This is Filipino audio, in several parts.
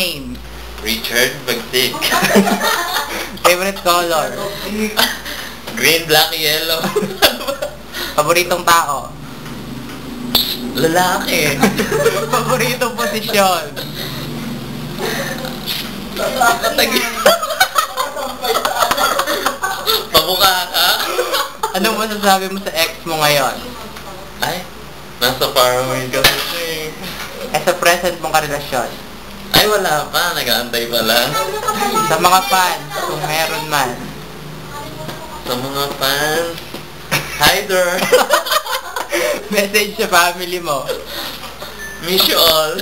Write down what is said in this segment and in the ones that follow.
name? Richard Bagdik. Favorite color? Green, black, yellow. Paboritong tao? Lalaki. Paboritong posisyon? Nakatagin. Pamukha ka? Anong masasabi mo sa ex mo ngayon? Ay, nasa faraway ka kasi. Sa present mong karelasyon? Ay, wala pa. Nag-aantay pa lang. Sa mga fans, kung meron man. Sa mga fans, hi there. Message sa family mo. Miss you all.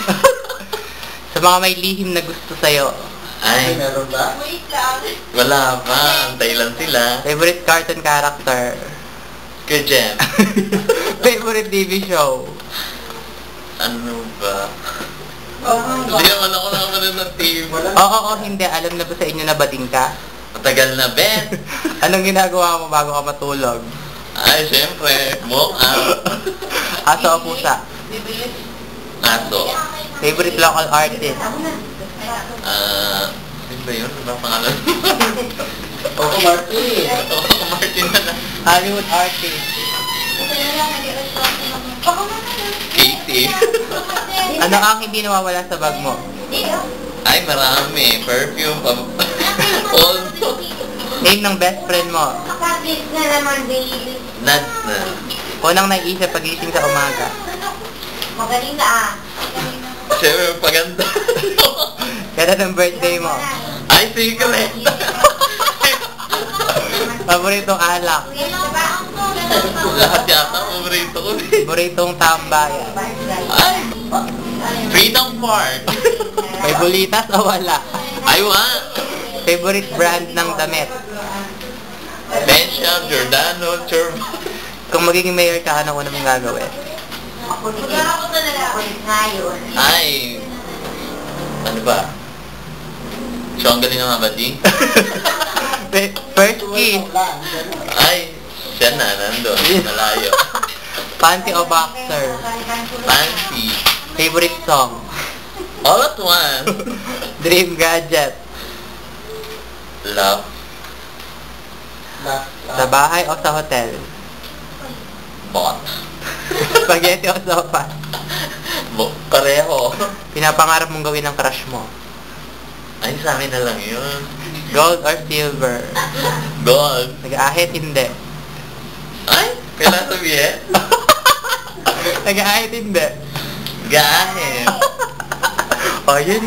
Sa mga may lihim na gusto sa'yo. Ay, Meron ba? wala pa. Antay lang sila. Favorite cartoon character? Good jam. Favorite TV show? Ano ba? Hindi naman ako nakapanood ng TV. Oo, hindi. Alam na ba sa inyo na bading ka? Matagal na, Ben. Anong ginagawa mo bago ka matulog? Ay, syempre. Walk out. Aso o pusa? Aso. Favorite local artist? Ano ba yun? Ano ba pangalan? Coco Martin. Coco Martin na lang. Hollywood artist? Katie. Ano ang hindi nawawala sa bag mo? Ay, marami. Perfume. Also. Name ng best friend mo? Nad na. Unang naiisip pagising sa umaga? Magaling ka Siyempre, paganda. Kailan ang birthday mo? Ay, secret. Paboritong alak? Lahat yata, paborito ko. Paboritong tambayan? Ay, Freedom Park. May bulitas o wala? Ay, wa. Favorite brand ng damit? Bensha, Giordano, Turbo. Kung magiging mayor ka, ano mong gagawin? Ay, ano ba? So, ang galing ng mga bati? First kiss? Ay, siya na, nandun. Malayo. Panty o boxer? Fancy. Favorite song? All at once. Dream gadget? Love. Sa bahay o sa hotel? Bot. Spaghetti o sopa? Pareho. Pinapangarap mong gawin ng crush mo? Ay, sa amin na lang yun. Gold or silver? Gold. Nag-ahit, hindi. Ay, kailan sabihin? Nag-ahit, hindi. Gahin. O, yun.